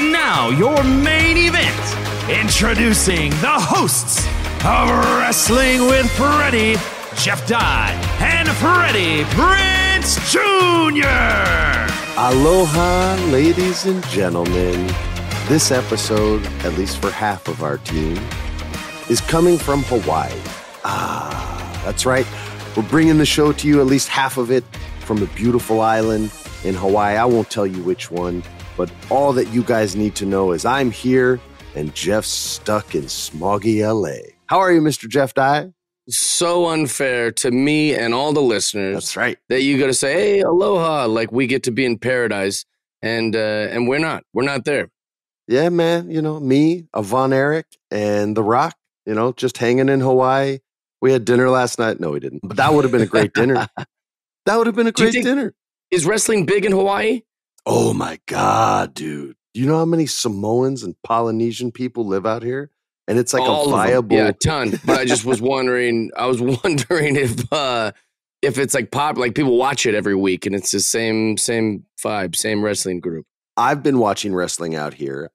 And now, your main event. Introducing the hosts of Wrestling with Freddie, Jeff Dye, and Freddie Prinze Jr. Aloha, ladies and gentlemen. This episode, at least for half of our team, is coming from Hawaii. That's right. We're bringing the show to you, at least half of it, from a beautiful island in Hawaii. I won't tell you which one, but all that you guys need to know is I'm here and Jeff's stuck in smoggy LA. How are you, Mr. Jeff Dye? So unfair to me and all the listeners. That's right. That you got to say, hey, aloha, like we get to be in paradise, and we're not. We're not there. Yeah, man. You know, me, Von Erich, and The Rock, you know, just hanging in Hawaii. We had dinner last night. No, we didn't. But that would have been a great dinner. That would have been a great dinner. Is wrestling big in Hawaii? Oh, my God, dude. Do you know how many Samoans and Polynesian people live out here? And it's like all a viable... Yeah, a ton. But I just was wondering, if it's like pop, like people watch it every week and it's the same vibe, same wrestling group. I've been watching wrestling out here.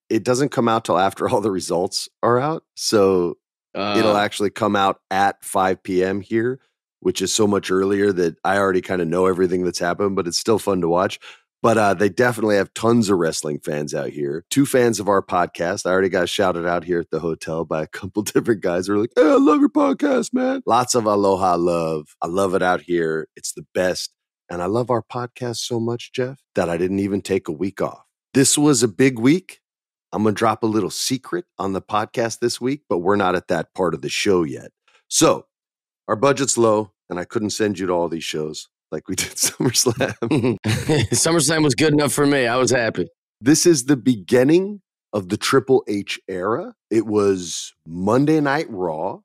It doesn't come out till after all the results are out. So it'll actually come out at 5 p.m. here, which is so much earlier that I already kind of know everything that's happened, but it's still fun to watch. But they definitely have tons of wrestling fans out here. 2 fans of our podcast. I already got shouted out here at the hotel by a couple different guys who are like, hey, I love your podcast, man. Lots of aloha love. I love it out here. It's the best. And I love our podcast so much, Jeff, that I didn't even take a week off. This was a big week. I'm going to drop a little secret on the podcast this week, but we're not at that part of the show yet. So our budget's low, and I couldn't send you to all these shows like we did SummerSlam. SummerSlam was good enough for me. I was happy. This is the beginning of the Triple H era. It was Monday Night Raw,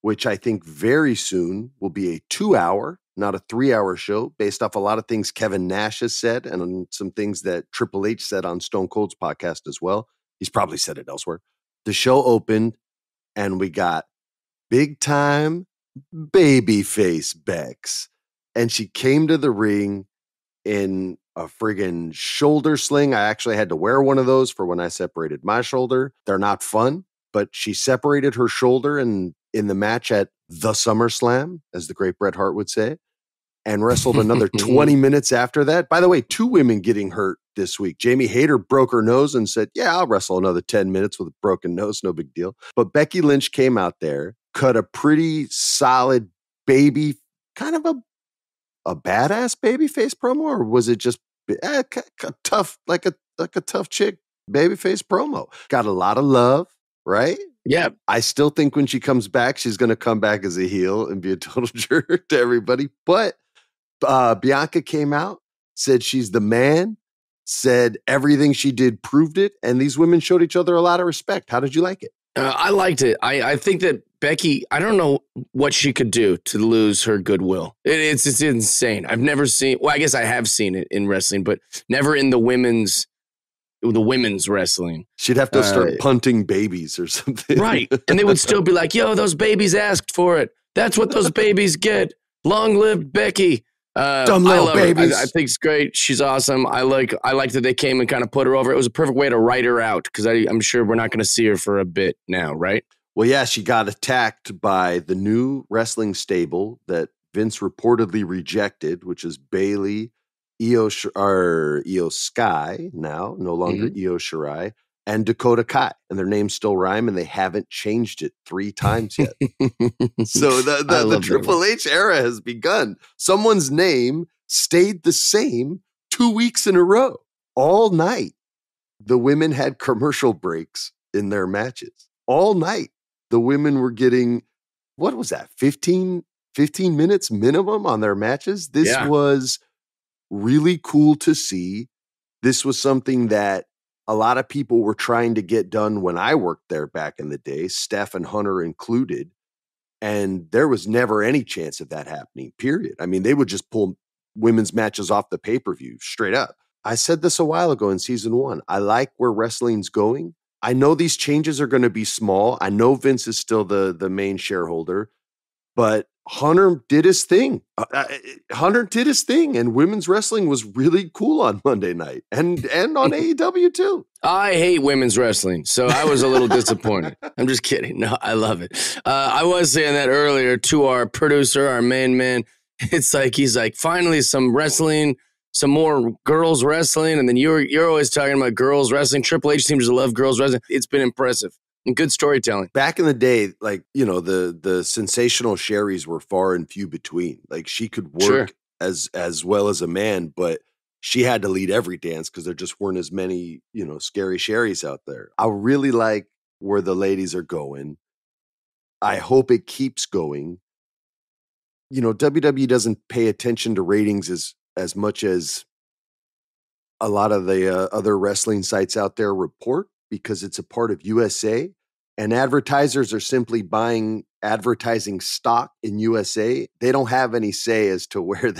which I think very soon will be a 2-hour, not a 3-hour show, based off a lot of things Kevin Nash has said and on some things that Triple H said on Stone Cold's podcast as well. He's probably said it elsewhere. The show opened, and we got big-time babyface Bex. And she came to the ring in a friggin' shoulder sling. I actually had to wear one of those for when I separated my shoulder. They're not fun, but she separated her shoulder in the match at the SummerSlam, as the great Bret Hart would say, and wrestled another 20 minutes after that. By the way, 2 women getting hurt this week. Jamie Hayter broke her nose and said, yeah, I'll wrestle another 10 minutes with a broken nose. No big deal. But Becky Lynch came out there, cut a pretty solid baby, kind of a badass babyface promo, or was it just tough, like a tough chick babyface promo? Got a lot of love, right? Yeah. I still think when she comes back, she's going to come back as a heel and be a total jerk to everybody. But Bianca came out, said she's the man, said everything she did proved it, and these women showed each other a lot of respect. How did you like it? I liked it. I think that Becky, I don't know what she could do to lose her goodwill. It's insane. I've never seen, well, I guess I have seen it in wrestling, but never in the women's wrestling. She'd have to start punting babies or something. Right. And they would still be like, yo, those babies asked for it. That's what those babies get. Long live Becky. Dumb little babies. I think it's great. She's awesome. I like that they came and kind of put her over. It was a perfect way to write her out because I'm sure we're not going to see her for a bit now, right? Well, yeah, she got attacked by the new wrestling stable that Vince reportedly rejected, which is Bayley, Io Sky now, no longer Io Shirai, and Dakota Kai. And their names still rhyme, and they haven't changed it 3 times yet. So the Triple H era has begun. Someone's name stayed the same 2 weeks in a row. All night, the women had commercial breaks in their matches. All night, the women were getting, what was that, 15 minutes minimum on their matches? This was really cool to see. This was something that a lot of people were trying to get done when I worked there back in the day, Steph and Hunter included. And there was never any chance of that happening, period. I mean, they would just pull women's matches off the pay-per-view straight up. I said this a while ago in season 1. I like where wrestling's going. I know these changes are going to be small. I know Vince is still the main shareholder, But Hunter did his thing. Hunter did his thing, and women's wrestling was really cool on Monday night and on AEW too. I hate women's wrestling, so I was a little disappointed. I'm just kidding. No, I love it. I was saying that earlier to our producer, our main man. It's like he's like, finally some wrestling, some more girls wrestling, and then you're always talking about girls wrestling. Triple H seems to love girls wrestling. It's been impressive. And good storytelling. Back in the day, like, you know, the sensational Sherrys were far and few between. Like, she could work as well as a man, but she had to lead every dance because there just weren't as many, you know, scary Sherrys out there. I really like where the ladies are going. I hope it keeps going. You know, WWE doesn't pay attention to ratings as much as a lot of the other wrestling sites out there report, because it's a part of USA, and advertisers are simply buying advertising stock in USA. They don't have any say as to where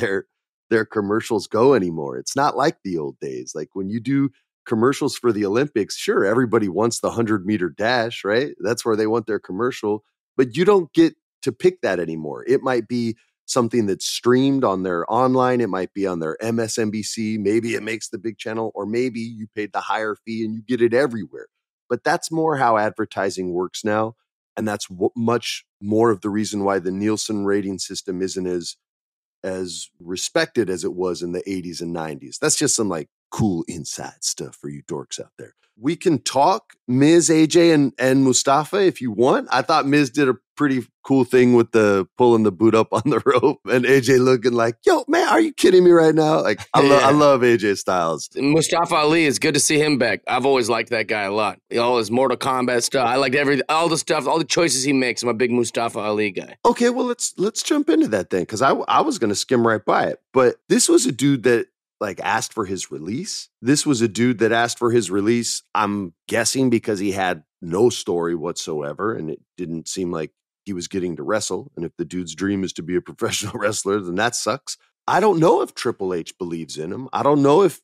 their commercials go anymore. It's not like the old days. Like when you do commercials for the Olympics, sure, everybody wants the 100-meter dash, right? That's where they want their commercial, but you don't get to pick that anymore. It might be something that's streamed on their online. It might be on their MSNBC. Maybe it makes the big channel, or maybe you paid the higher fee and you get it everywhere. But that's more how advertising works now. And that's much more of the reason why the Nielsen rating system isn't as respected as it was in the 80s and 90s. That's just some like cool inside stuff for you dorks out there. We can talk Miz, AJ, and Mustafa if you want. I thought Miz did a pretty cool thing with the pulling the boot up on the rope, and AJ looking like, yo, man, are you kidding me right now? Like, I love AJ Styles. Mustafa Ali, it's good to see him back. I've always liked that guy a lot. All his Mortal Kombat stuff. I like all the stuff, all the choices he makes. I'm a big Mustafa Ali guy. Okay, well, let's jump into that then, because I was going to skim right by it. But this was a dude that like asked for his release. This was a dude that asked for his release, I'm guessing because he had no story whatsoever, and it didn't seem like he was getting to wrestle. And if the dude's dream is to be a professional wrestler, then that sucks. I don't know if Triple H believes in him. I don't know if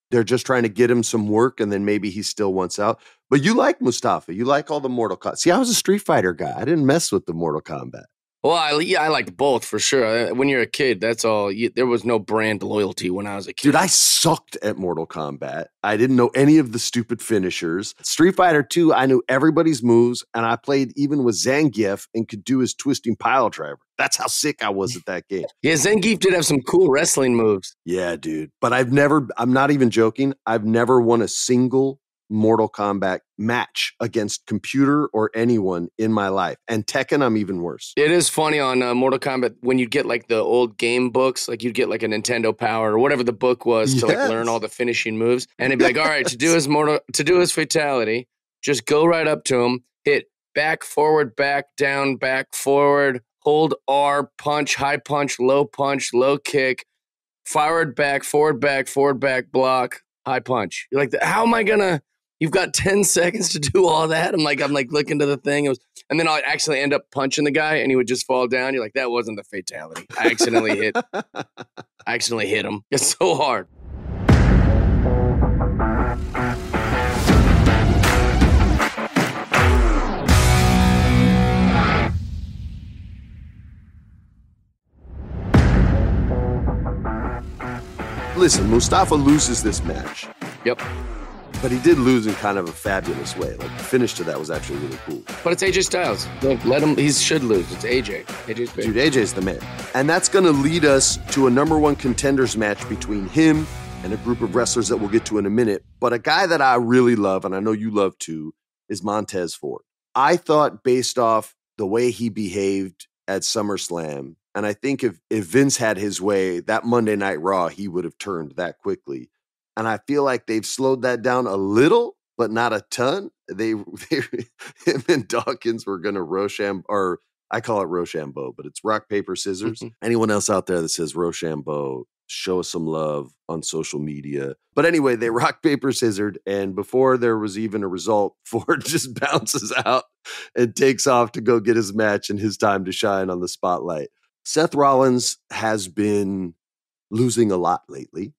they're just trying to get him some work and then maybe he still wants out. But you like Mustafa. You like all the Mortal Kombat. See, I was a Street Fighter guy. I didn't mess with the Mortal Kombat. Well, I liked both for sure. When you're a kid, that's all. There was no brand loyalty when I was a kid. Dude, I sucked at Mortal Kombat. I didn't know any of the stupid finishers. Street Fighter 2, I knew everybody's moves, and I played even with Zangief and could do his twisting pile driver. That's how sick I was at that game. Yeah, Zangief did have some cool wrestling moves. Yeah, dude. But I'm not even joking, I've never won a single Mortal Kombat match against computer or anyone in my life. And Tekken, I'm even worse. It is funny on Mortal Kombat when you get like the old game books, like you'd get like a Nintendo Power or whatever the book was to like learn all the finishing moves. And it'd be like, all right, to do his fatality, just go right up to him, hit back, forward, back, down, back, forward, hold R, punch, high punch, low kick, forward, back, block, high punch. You're like, how am I gonna? You've got 10 seconds to do all that. I'm like looking to the thing. And then I'd actually end up punching the guy and he would just fall down. You're like, that wasn't the fatality. I accidentally hit him. It's so hard. Listen, Mustafa loses this match. Yep. But he did lose in kind of a fabulous way. Like, the finish to that was actually really cool. But it's AJ Styles. Don't let him. He should lose. It's AJ. AJ's big. Dude, AJ's the man. And that's going to lead us to a number one contenders match between him and a group of wrestlers that we'll get to in a minute. But a guy that I really love, and I know you love too, is Montez Ford. I thought based off the way he behaved at SummerSlam, and I think if Vince had his way, that Monday Night Raw, he would have turned that quickly. And I feel like they've slowed that down a little, but not a ton. Him and Dawkins were going to Rochambeau, or I call it Rochambeau, but it's rock, paper, scissors. Anyone else out there that says Rochambeau, show us some love on social media. But anyway, they rock, paper, scissored. And before there was even a result, Ford just bounces out and takes off to go get his match and his time to shine on the spotlight. Seth Rollins has been losing a lot lately.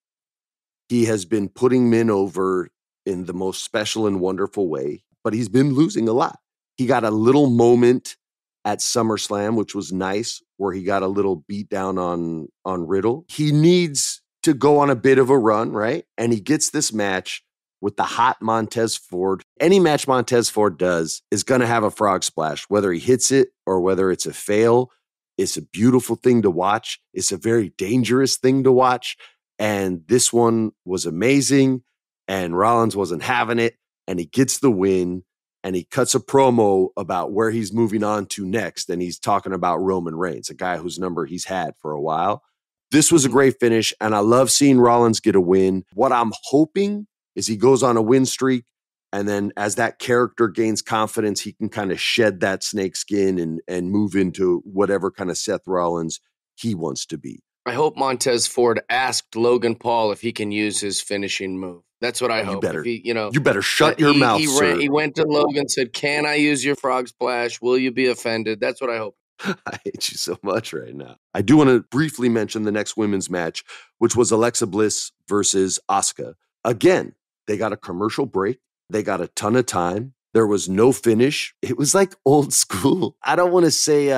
He has been putting men over in the most special and wonderful way, but he's been losing a lot. He got a little moment at SummerSlam, which was nice, where he got a little beat down on Riddle. He needs to go on a bit of a run, right? And he gets this match with the hot Montez Ford. Any match Montez Ford does is going to have a frog splash, whether he hits it or whether it's a fail. It's a beautiful thing to watch. It's a very dangerous thing to watch. And this one was amazing. And Rollins wasn't having it. And he gets the win. And he cuts a promo about where he's moving on to next. And he's talking about Roman Reigns, a guy whose number he's had for a while. This was a great finish. And I love seeing Rollins get a win. What I'm hoping is he goes on a win streak. And then as that character gains confidence, he can kind of shed that snake skin and move into whatever kind of Seth Rollins he wants to be. I hope Montez Ford asked Logan Paul if he can use his finishing move. That's what I hope. You better shut your mouth, sir. He went to Logan and said, "Can I use your frog splash? Will you be offended?" That's what I hope. I hate you so much right now. I do want to briefly mention the next women's match, which was Alexa Bliss versus Asuka. Again, they got a commercial break. They got a ton of time. There was no finish. It was like old school. I don't want to say,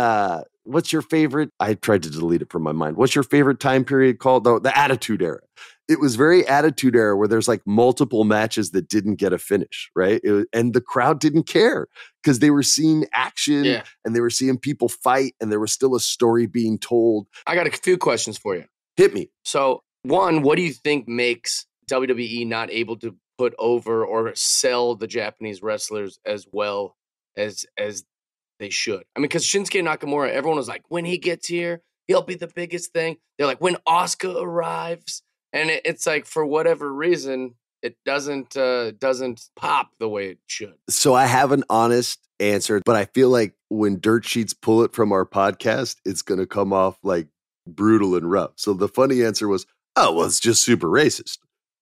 what's your favorite? I tried to delete it from my mind. What's your favorite time period called? The Attitude Era. It was very Attitude Era where there's like multiple matches that didn't get a finish, right? And the crowd didn't care because they were seeing action and they were seeing people fight and there was still a story being told. I got a few questions for you. Hit me. So, one, what do you think makes WWE not able to put over or sell the Japanese wrestlers as well as they should? I mean, because Shinsuke Nakamura, everyone was like, when he gets here, he'll be the biggest thing. They're like, when Asuka arrives. And it's like, for whatever reason, it doesn't pop the way it should. So I have an honest answer, but I feel like when dirt sheets pull it from our podcast, it's going to come off like brutal and rough. So the funny answer was, oh, well, it's just super racist.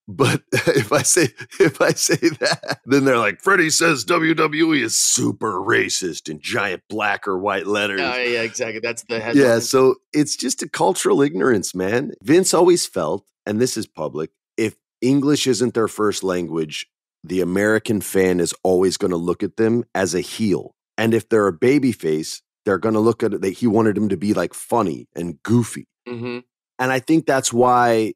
But if I say that, then they're like, Freddie says WWE is super racist in giant black or white letters. Yeah, exactly. That's the headline. Yeah, so it's just a cultural ignorance, man. Vince always felt, and this is public, if English isn't their first language, the American fan is always going to look at them as a heel. And if they're a babyface, they're going to look at it that he wanted him to be like funny and goofy. Mm-hmm. And I think that's why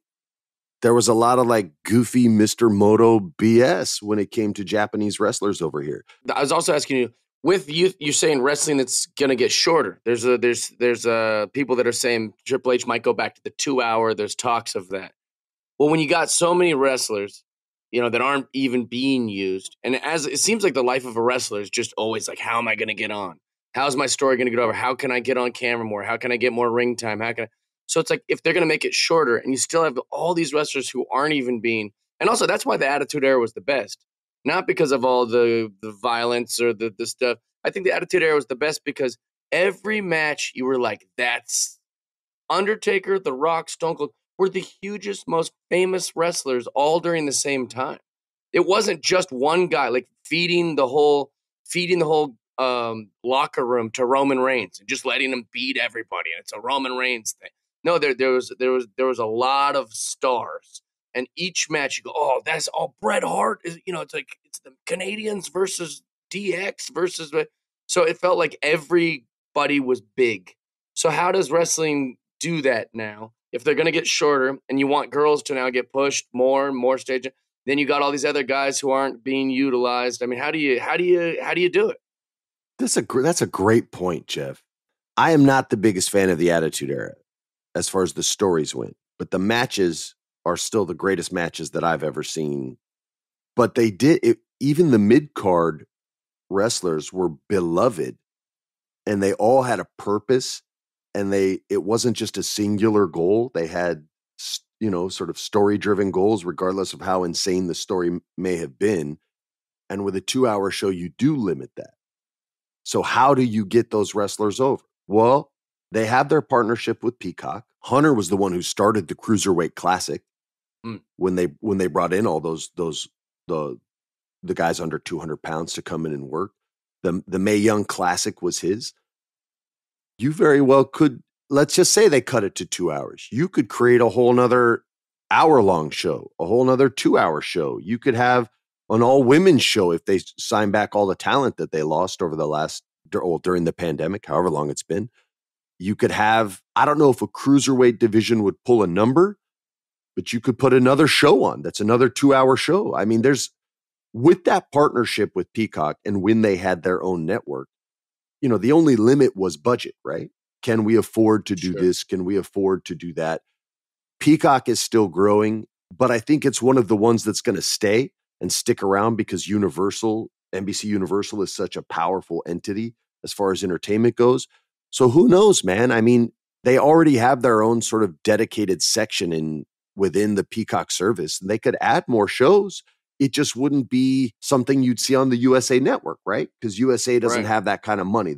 there was a lot of like goofy Mr. Moto BS when it came to Japanese wrestlers over here. I was also asking you, with you're saying wrestling that's going to get shorter. There's people that are saying Triple H might go back to the 2 hour. There's talks of that. Well, when you got so many wrestlers, that aren't even being used, and as it seems like the life of a wrestler is just always like, how am I going to get on? How's my story going to get over? How can I get on camera more? How can I get more ring time? So it's like, if they're going to make it shorter and you still have all these wrestlers who aren't even being, and also that's why the Attitude Era was the best, not because of all the violence or the stuff. I think the Attitude Era was the best because every match you were like, that's Undertaker, The Rock, Stone Cold were the hugest, most famous wrestlers all during the same time. It wasn't just one guy like feeding the whole locker room to Roman Reigns and just letting him beat everybody. And it's a Roman Reigns thing. No, there was a lot of stars, and each match you go, oh, that's all Bret Hart is. It's like it's the Canadians versus DX versus. So it felt like everybody was big. So how does wrestling do that now? If they're going to get shorter, and you want girls to now get pushed more and more stage, then you got all these other guys who aren't being utilized. I mean, how do you do it? That's a great point, Jeff. I am not the biggest fan of the Attitude Era as far as the stories went, but the matches are still the greatest matches that I've ever seen. But they did it, even the mid-card wrestlers were beloved, and they all had a purpose, and it wasn't just a singular goal. They had, sort of story-driven goals, regardless of how insane the story may have been. And with a 2-hour show, you do limit that. So how do you get those wrestlers over? Well, they have their partnership with Peacock. Hunter was the one who started the Cruiserweight Classic when they brought in all the guys under 200 pounds to come in and work. The Mae Young Classic was his. You very well could, let's just say they cut it to 2 hours. You could create a whole nother hour-long show, a whole nother 2-hour show. You could have an all-women's show if they sign back all the talent that they lost over the last during the pandemic, however long it's been. You could have, I don't know if a cruiserweight division would pull a number, but you could put another show on. That's another 2-hour show. I mean, with that partnership with Peacock and when they had their own network, the only limit was budget, right? Can we afford to do this? Can we afford to do that? Peacock is still growing, but I think it's one of the ones that's going to stay and stick around because NBC Universal is such a powerful entity as far as entertainment goes. So who knows, man? I mean, they already have their own sort of dedicated section within the Peacock service, and they could add more shows. It just wouldn't be something you'd see on the USA Network, right? Because USA doesn't have that kind of money.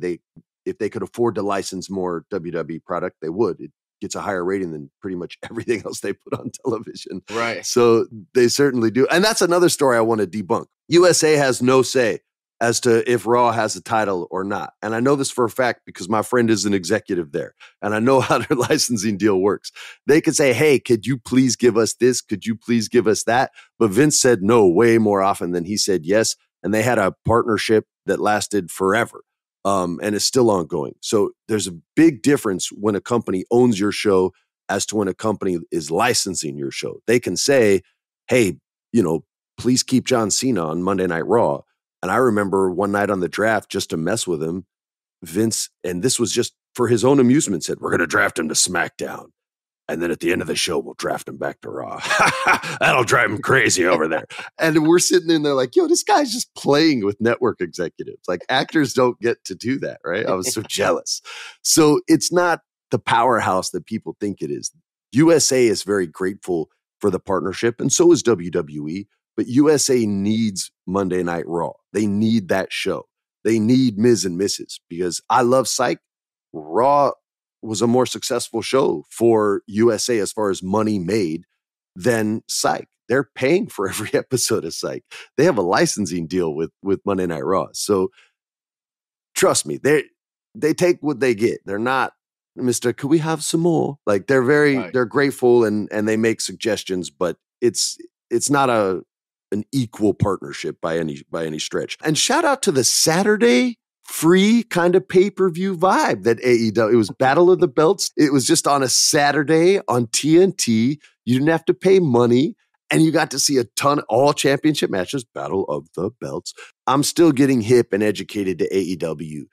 If they could afford to license more WWE product, they would. It gets a higher rating than pretty much everything else they put on television. Right. So they certainly do. And that's another story I want to debunk. USA has no say as to if Raw has a title or not. And I know this for a fact because my friend is an executive there and I know how their licensing deal works. They could say, hey, could you please give us this? Could you please give us that? But Vince said no way more often than he said yes. And they had a partnership that lasted forever and is still ongoing. So there's a big difference when a company owns your show as to when a company is licensing your show. They can say, hey, please keep John Cena on Monday Night Raw. And I remember one night on the draft, just to mess with him, Vince, and this was just for his own amusement, said, we're going to draft him to SmackDown. And then at the end of the show, we'll draft him back to Raw. That'll drive him crazy over there. And we're sitting in there like, yo, this guy's just playing with network executives. Like actors don't get to do that, right? I was so jealous. So it's not the powerhouse that people think it is. USA is very grateful for the partnership, and so is WWE. But USA needs Monday Night Raw. They need that show. They need Ms. and Mrs. because I love Psych. Raw was a more successful show for USA as far as money made than Psych. They're paying for every episode of Psych. They have a licensing deal with Monday Night Raw. So trust me, they take what they get. They're not, Mr. Could we have some more? Like they're grateful and they make suggestions, but it's not an equal partnership by any stretch. And shout out to the Saturday free kind of pay-per-view vibe that AEW, it was Battle of the Belts. It was just on a Saturday on TNT. You didn't have to pay money and you got to see a ton, all championship matches, Battle of the Belts. I'm still getting hip and educated to AEW,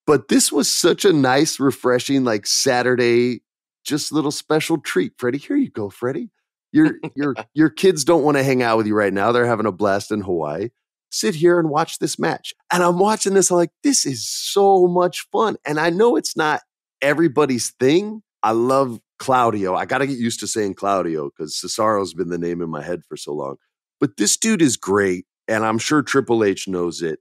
but this was such a nice, refreshing, like Saturday, just little special treat. Freddie, here you go, Freddie. Your kids don't want to hang out with you right now. They're having a blast in Hawaii. Sit here and watch this match. And I'm watching this. I'm like, this is so much fun. And I know it's not everybody's thing. I love Claudio. I got to get used to saying Claudio because Cesaro's been the name in my head for so long. But this dude is great. And I'm sure Triple H knows it.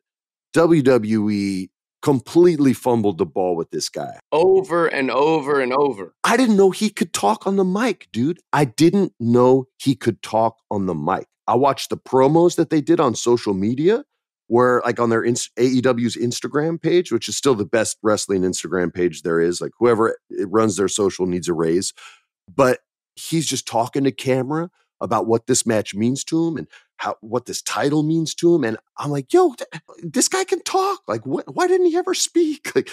WWE completely fumbled the ball with this guy. Over and over and over. I didn't know he could talk on the mic, dude. I didn't know he could talk on the mic. I watched the promos that they did on social media where like on their AEW's Instagram page, which is still the best wrestling Instagram page there is. Like whoever it runs their social needs a raise. But he's just talking to camera about what this match means to him and what this title means to him. And I'm like, yo, this guy can talk. Like, why didn't he ever speak? Like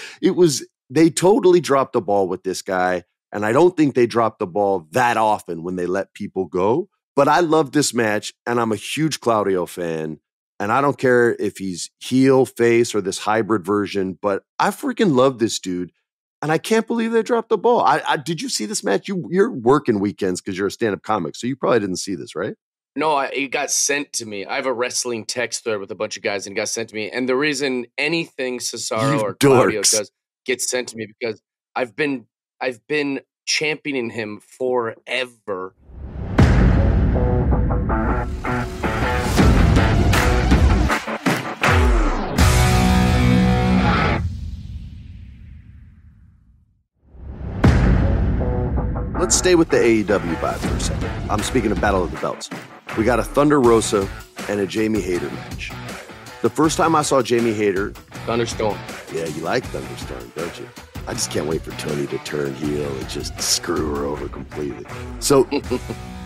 they totally dropped the ball with this guy. And I don't think they dropped the ball that often when they let people go. But I love this match and I'm a huge Claudio fan. And I don't care if he's heel, face, or this hybrid version, but I freaking love this dude. And I can't believe they dropped the ball. Did you see this match? You're working weekends because you're a stand-up comic, so you probably didn't see this, right? No, it got sent to me. I have a wrestling text thread with a bunch of guys and it got sent to me. And the reason anything Cesaro or Claudio does gets sent to me because I've been championing him forever. Let's stay with the AEW vibe for a second. I'm speaking of Battle of the Belts. We got a Thunder Rosa and a Jamie Hayter match. The first time I saw Jamie Hayter... Thunderstorm. Yeah, you like Thunderstorm, don't you? I just can't wait for Tony to turn heel and just screw her over completely. So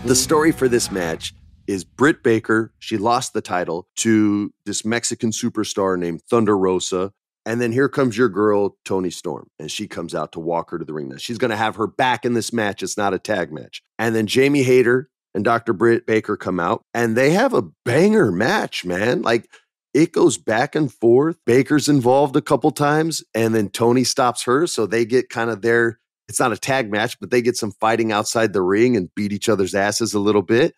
the story for this match is Britt Baker. She lost the title to this Mexican superstar named Thunder Rosa. And then here comes your girl, Toni Storm, and she comes out to walk her to the ring. Now, she's going to have her back in this match. It's not a tag match. And then Jamie Hayter and Dr. Britt Baker come out, and they have a banger match, man. Like, it goes back and forth. Baker's involved a couple times, and then Toni stops her, so they get kind of their, it's not a tag match, but they get some fighting outside the ring and beat each other's asses a little bit.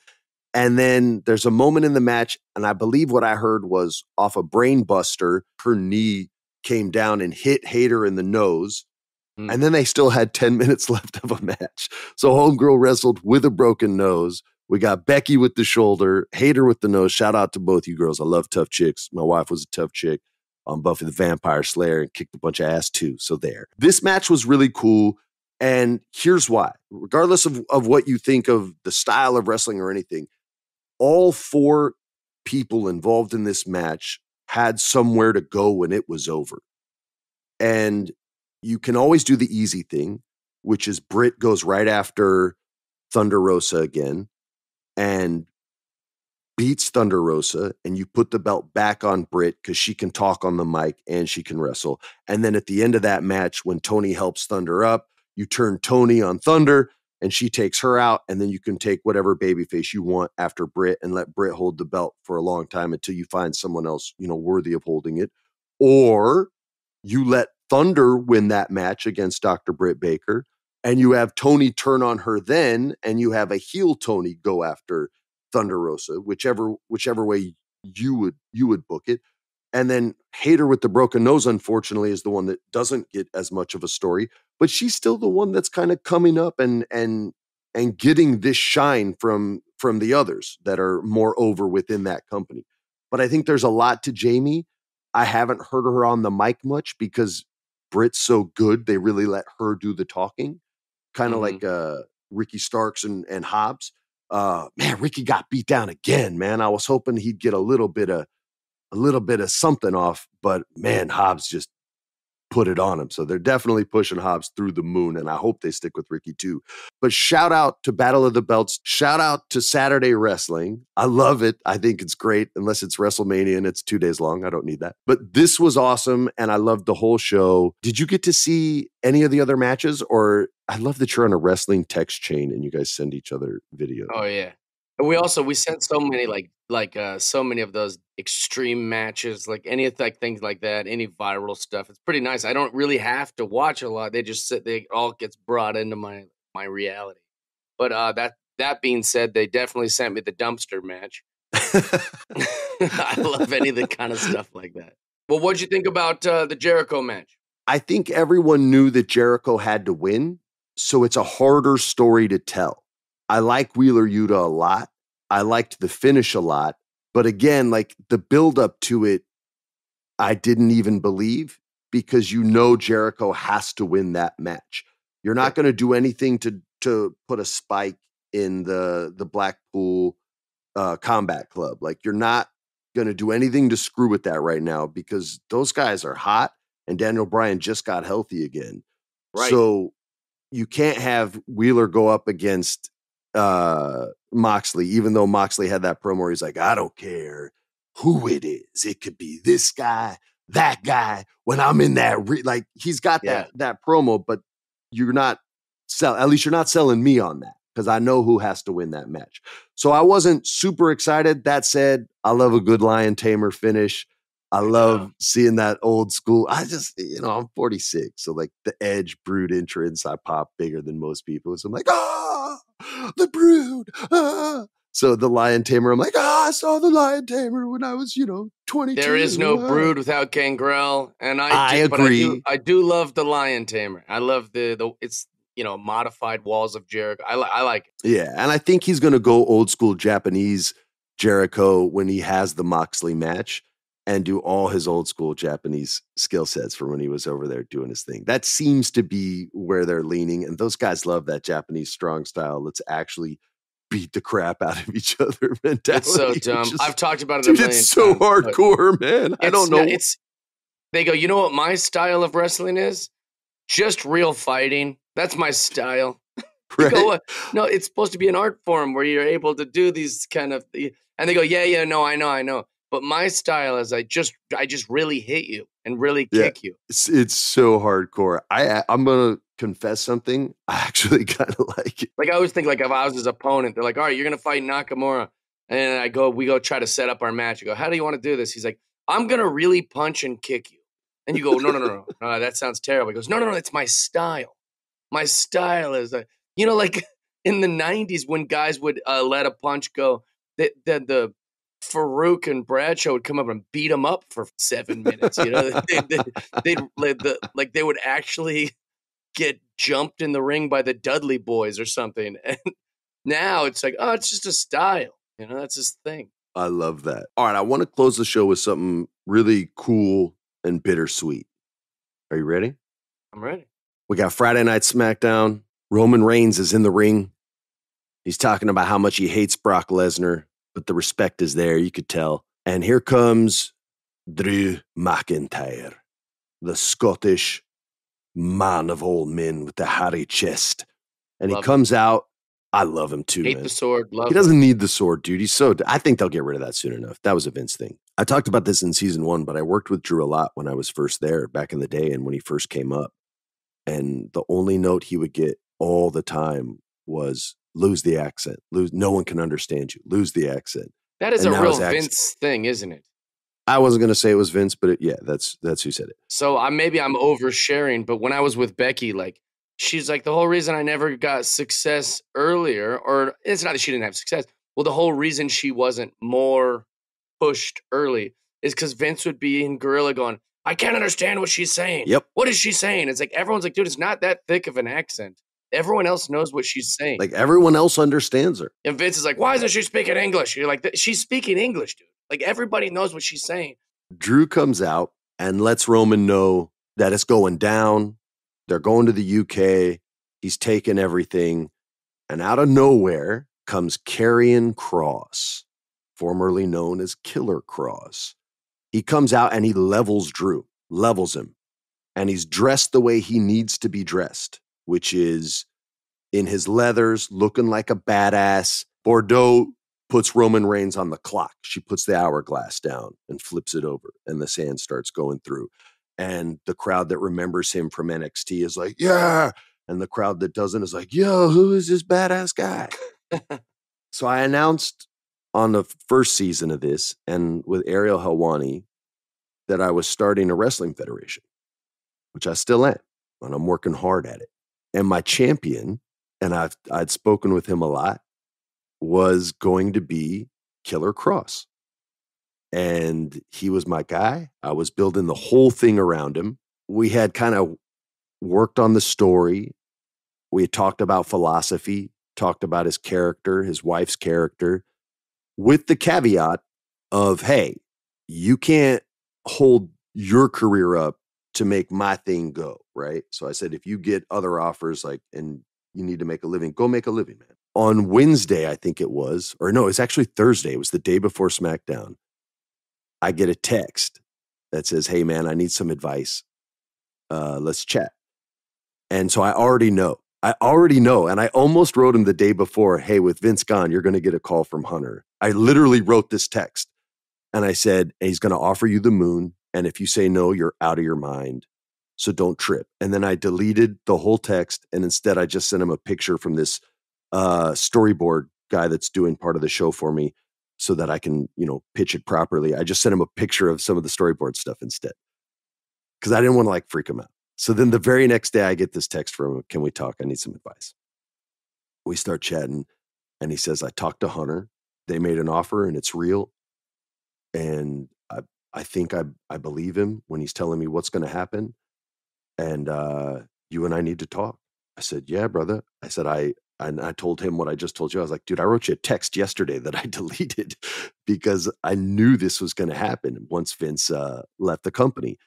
And then there's a moment in the match, and I believe what I heard was off a brain buster, her knee came down and hit Hayter in the nose. And then they still had 10 minutes left of a match. So Homegirl wrestled with a broken nose. We got Becky with the shoulder, Hayter with the nose. Shout out to both you girls. I love tough chicks. My wife was a tough chick on Buffy the Vampire Slayer and kicked a bunch of ass too. So there. This match was really cool. And here's why. Regardless of what you think of the style of wrestling or anything, all 4 people involved in this match had somewhere to go when it was over. And you can always do the easy thing, which is Britt goes right after Thunder Rosa again and beats Thunder Rosa, and you put the belt back on Britt because she can talk on the mic and she can wrestle. And then at the end of that match, when Toni helps Thunder up, you turn Toni on Thunder and she takes her out, and then you can take whatever babyface you want after Britt and let Britt hold the belt for a long time until you find someone else, worthy of holding it. Or you let Thunder win that match against Dr. Britt Baker, and you have Toni turn on her then, and you have a heel Toni go after Thunder Rosa, whichever way you would book it. And then Hayter with the broken nose, unfortunately, is the one that doesn't get as much of a story, but she's still the one that's kind of coming up and getting this shine from the others that are more over within that company. But I think there's a lot to Jamie. I haven't heard her on the mic much because Britt's so good. They really let her do the talking, kind of like Ricky Starks and Hobbs. Man, Ricky got beat down again, man. I was hoping he'd get a little bit of something off, but man, Hobbs just put it on him. So they're definitely pushing Hobbs through the moon, and I hope they stick with Ricky too. But shout out to Battle of the Belts. Shout out to Saturday Wrestling. I love it. I think it's great, unless it's WrestleMania and it's 2 days long. I don't need that. But this was awesome, and I loved the whole show. Did you get to see any of the other matches? Or I love that you're on a wrestling text chain and you guys send each other videos. Oh yeah. And we sent so many so many of those extreme matches, like any things like that, any viral stuff. It's pretty nice. I don't really have to watch a lot. They all gets brought into my reality. But that being said, they definitely sent me the dumpster match. I love any of the kind of stuff like that. Well, what'd you think about the Jericho match? I think everyone knew that Jericho had to win, so it's a harder story to tell. I like Wheeler Yuta a lot. I liked the finish a lot. But again, like the build up to it, I didn't even believe, because Jericho has to win that match. You're not going to do anything to put a spike in the Blackpool Combat Club. Like, you're not going to do anything to screw with that right now, because those guys are hot and Daniel Bryan just got healthy again. Right. So you can't have Wheeler go up against Moxley, even though Moxley had that promo where he's like, I don't care who it is. It could be this guy, that guy. When I'm in that, he's got that promo, but you're not at least you're not selling me on that, because I know who has to win that match. So I wasn't super excited. That said, I love a good Lion Tamer finish. I love seeing that old school. I just, I'm 46. So like the Edge Brood entrance, I pop bigger than most people. So I'm like, the Brood. So the Lion Tamer, I'm like, I saw the Lion Tamer when I was, 22. There is no Brood without Gangrel. And I agree. But I do love the Lion Tamer. I love it's, modified walls of Jericho. I like it. Yeah. And I think he's going to go old school Japanese Jericho when he has the Moxley match, and do all his old school Japanese skill sets from when he was over there doing his thing. That seems to be where they're leaning. And those guys love that Japanese strong style. Let's actually beat the crap out of each other mentality. It's so dumb. I've talked about it a million times. It's so hardcore, man. I don't know. They go, you know what my style of wrestling is? Just real fighting. That's my style. Right? Go, no, it's supposed to be an art form where you're able to do these kind of, and they go, yeah, no, I know. But my style is I just really hit you. and really Yeah. kick you. It's so hardcore. I'm going to confess something. I actually kind of like it. Like I always think like if I was his opponent, they're like, all right, you're going to fight Nakamura. And we go try to set up our match. I go, how do you want to do this? He's like, I'm going to really punch and kick you. And you go, no, that sounds terrible. He goes, no, it's my style. My style is, like in the 90s when guys would let a punch go, the Farouk and Bradshaw would come up and beat him up for 7 minutes. You know, they would actually get jumped in the ring by the Dudley Boys or something. And now it's like, oh, it's just a style. You know, that's his thing. I love that. All right, I want to close the show with something really cool and bittersweet. Are you ready? I'm ready. We got Friday Night SmackDown. Roman Reigns is in the ring. He's talking about how much he hates Brock Lesnar, but the respect is there, you could tell. And here comes Drew McIntyre, the Scottish man of all men with the hairy chest. And he comes out. I love him too, Hate man. the sword. Love he doesn't need the sword, dude. I think they'll get rid of that soon enough. That was a Vince thing. I talked about this in season 1, but I worked with Drew a lot when I was first there back in the day and when he first came up. And the only note he would get all the time was lose the accent. No one can understand you. Lose the accent. That is a real Vince thing, isn't it? I wasn't going to say it was Vince, but that's who said it. So maybe I'm oversharing, but when I was with Becky, like, she's like, the whole reason I never got success earlier, or it's not that she didn't have success. Well, the whole reason she wasn't more pushed early is because Vince would be in Gorilla going, I can't understand what she's saying. Yep. What is she saying? It's like, everyone's like, dude, it's not that thick of an accent. Everyone else knows what she's saying. Like, everyone else understands her. And Vince is like, why isn't she speaking English? You're like, she's speaking English, dude. Like, everybody knows what she's saying. Drew comes out and lets Roman know that it's going down. They're going to the UK. He's taken everything. And out of nowhere comes Karrion Kross, formerly known as Killer Kross. He comes out and he levels him. And he's dressed the way he needs to be dressed, which is in his leathers, looking like a badass. Bordeaux puts Roman Reigns on the clock. She puts the hourglass down and flips it over, and the sand starts going through. And the crowd that remembers him from NXT is like, yeah. And the crowd that doesn't is like, yo, who is this badass guy? So I announced on the first season of this and with Ariel Helwani that I was starting a wrestling federation, which I still am, and I'm working hard at it. And my champion, and I'd spoken with him a lot, was going to be Killer Kross. And he was my guy. I was building the whole thing around him. We had kind of worked on the story. We had talked about philosophy, talked about his character, his wife's character, with the caveat of, hey, you can't hold your career up to make my thing go, right? So I said, if you get other offers, like, and you need to make a living, go make a living, man. On Wednesday, I think it was, or no, it's actually Thursday. It was the day before SmackDown. I get a text that says, hey, man, I need some advice. Let's chat. And so I already know. And I almost wrote him the day before, hey, with Vince gone, you're going to get a call from Hunter. I literally wrote this text. And I said, he's going to offer you the moon. And if you say no, you're out of your mind. So don't trip. And then I deleted the whole text. And instead, I just sent him a picture from this storyboard guy that's doing part of the show for me so that I can, pitch it properly. I just sent him a picture of some of the storyboard stuff instead because I didn't want to like freak him out. So then the very next day I get this text from him. Can we talk? I need some advice. We start chatting and he says, I talked to Hunter. They made an offer and it's real. And I think I believe him when he's telling me what's going to happen. And you and I need to talk. I said, yeah, brother. I said, I told him what I just told you. I was like, dude, I wrote you a text yesterday that I deleted because I knew this was going to happen once Vince left the company.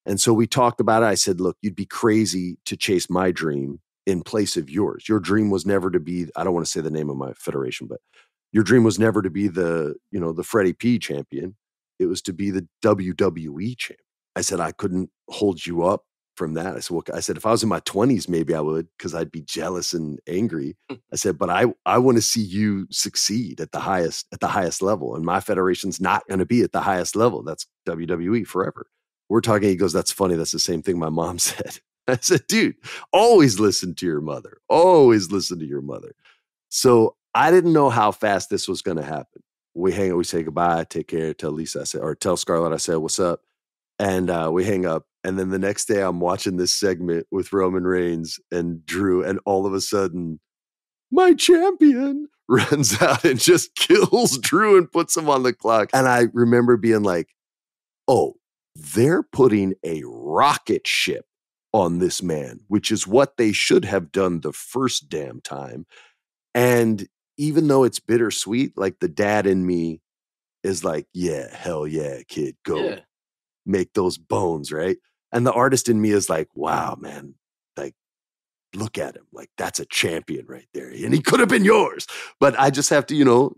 And so we talked about it. I said, look, you'd be crazy to chase my dream in place of yours. Your dream was never to be, I don't want to say the name of my federation, but your dream was never to be the Freddie P champion. It was to be the WWE champion. I said, I couldn't hold you up from that. I said, if I was in my 20s, maybe I would, because I'd be jealous and angry. I said, but I want to see you succeed at the highest level. And my federation's not going to be at the highest level. That's WWE forever. we're talking. He goes, that's funny. That's the same thing my mom said. I said, dude, always listen to your mother. Always listen to your mother. So I didn't know how fast this was going to happen. We hang up, we say goodbye, take care, tell Lisa, I said, or tell Scarlett, I said, what's up? And we hang up. And then the next day I'm watching this segment with Roman Reigns and Drew. And all of a sudden, my champion runs out and just kills Drew and puts him on the clock. And I remember being like, oh, they're putting a rocket ship on this man, which is what they should have done the first damn time. And even though it's bittersweet, like the dad in me is like, yeah, hell yeah, kid, go make those bones, right? And the artist in me is like, wow, man, like, look at him. Like, that's a champion right there. And he could have been yours. But I just have to,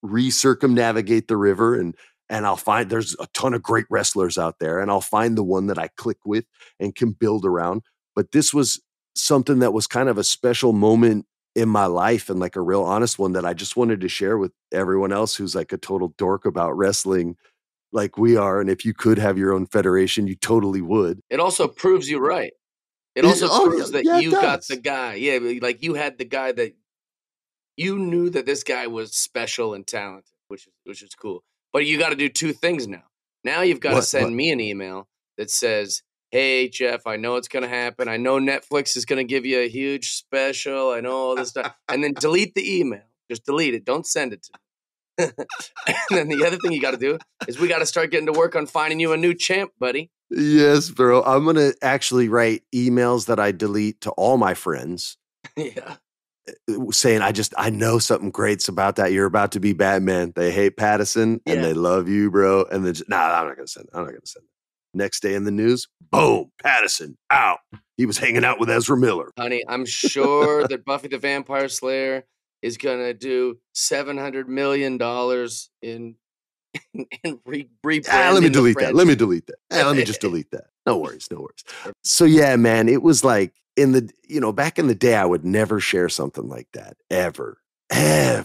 recircumnavigate the river and I'll find there's a ton of great wrestlers out there and I'll find the one that I click with and can build around. But this was something that was kind of a special moment in my life and like a real honest one that I just wanted to share with everyone else who's like a total dork about wrestling like we are. And if you could have your own federation, you totally would. It also proves you right. It also proves that you got the guy. Yeah, like you had the guy that you knew that this guy was special and talented, which is cool. But you got to do two things now. Now you've got to send me an email that says, hey, Jeff, I know it's going to happen. I know Netflix is going to give you a huge special. I know all this stuff. And then delete the email. Just delete it. Don't send it to me. And then the other thing you got to do is we got to start getting to work on finding you a new champ, buddy. Yes, bro. I'm going to actually write emails that I delete to all my friends. Yeah. Saying, I know something great's about that. You're about to be Batman. They hate Patterson and they love you, bro. And then, I'm not going to send it. I'm not going to send it. Next day in the news, boom, Patterson out. He was hanging out with Ezra Miller. Honey, I'm sure that Buffy the Vampire Slayer is going to do $700 million in rebranding. Let me delete that. Let me delete that. Let me just delete that. No worries. So yeah, man, it was like back in the day, I would never share something like that ever. And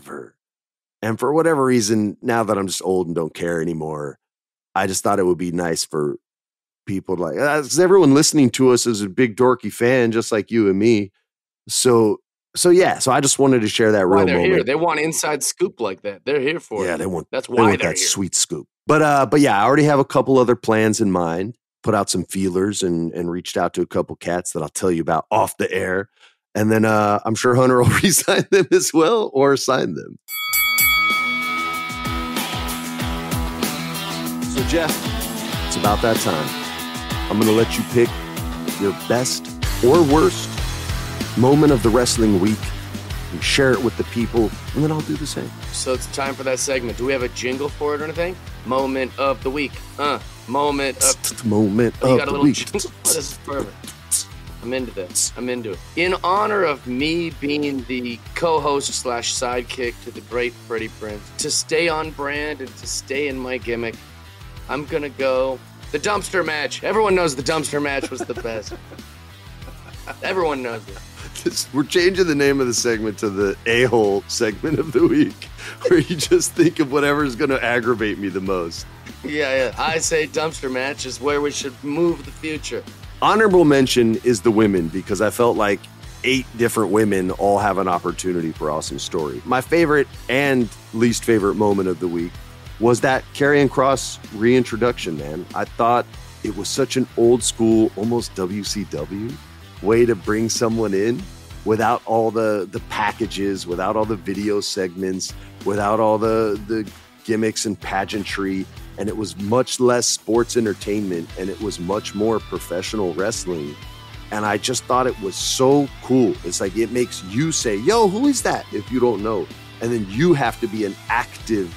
for whatever reason, now that I'm just old and don't care anymore, I just thought it would be nice for people like, because everyone listening to us is a big dorky fan, just like you and me. So I just wanted to share that real moment. Here. They want inside scoop like that. They're here for it. Yeah, they want that's why they're that here. Sweet scoop. But yeah, I already have a couple other plans in mind. Put out some feelers and reached out to a couple cats that I'll tell you about off the air. And then I'm sure Hunter will re-sign them as well or sign them. So Jeff, it's about that time. I'm going to let you pick your best or worst moment of the wrestling week and share it with the people, and then I'll do the same. So it's time for that segment. Do we have a jingle for it or anything? Moment of the week. Moment of the week. This is perfect. I'm into this. I'm into it. In honor of me being the co-host / sidekick to the great Freddie Prinze, to stay on brand and to stay in my gimmick, I'm going to go the dumpster match. Everyone knows the dumpster match was the best. Everyone knows it. We're changing the name of the segment to the a-hole segment of the week, where you just think of whatever's going to aggravate me the most. Yeah. I say dumpster match is where we should move the future. Honorable mention is the women, because I felt like 8 different women all have an opportunity for awesome story. My favorite and least favorite moment of the week was that Karrion Kross reintroduction, man. I thought it was such an old school, almost WCW way to bring someone in without all the packages, without all the video segments, without all the gimmicks and pageantry. And it was much less sports entertainment, and it was much more professional wrestling. And I just thought it was so cool. It's like, it makes you say, yo, who is that? If you don't know. And then you have to be an active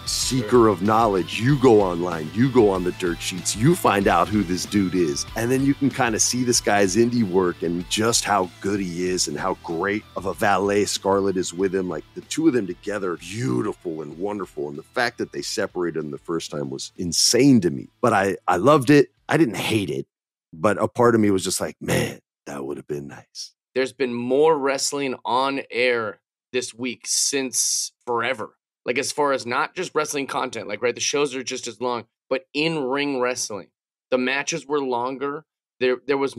seeker of knowledge. You go online, you go on the dirt sheets, you find out who this dude is. And then you can kind of see this guy's indie work and just how good he is and how great of a valet Scarlett is with him. Like, the two of them together, beautiful and wonderful. And the fact that they separated them the first time was insane to me. But I loved it. I didn't hate it. But a part of me was just like, man, that would have been nice. There's been more wrestling on air this week since forever. Like, as far as not just wrestling content, like, right, the shows are just as long, but in-ring wrestling. The matches were longer. There was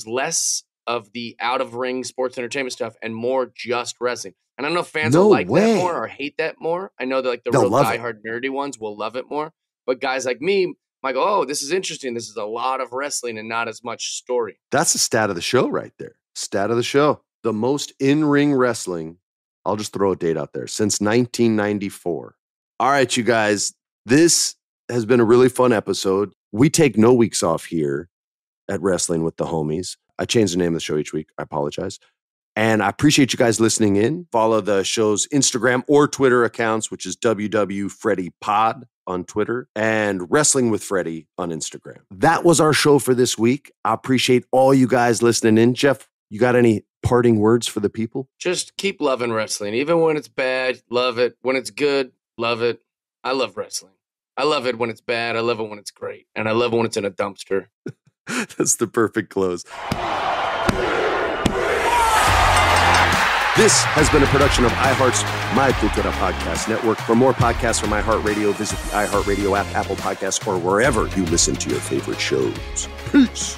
less of the out of ring sports entertainment stuff and more just wrestling. And I don't know if fans will like that more or hate that more. I know that like the real diehard nerdy ones will love it more. But guys like me might go, oh, this is interesting. This is a lot of wrestling and not as much story. That's the stat of the show right there. Stat of the show. The most in-ring wrestling, I'll just throw a date out there, since 1994. All right, you guys, this has been a really fun episode. We take no weeks off here at Wrestling with the Homies. I change the name of the show each week. I apologize. And I appreciate you guys listening in. Follow the show's Instagram or Twitter accounts, which is WWFreddie Pod on Twitter and Wrestling with Freddie on Instagram. That was our show for this week. I appreciate all you guys listening in. Jeff, you got any parting words for the people? Just keep loving wrestling. Even when it's bad, love it. When it's good, love it. I love wrestling. I love it when it's bad. I love it when it's great. And I love it when it's in a dumpster. That's the perfect close. This has been a production of iHeart's My Cultura Podcast Network. For more podcasts from iHeartRadio, visit the iHeartRadio app, Apple Podcasts, or wherever you listen to your favorite shows. Peace.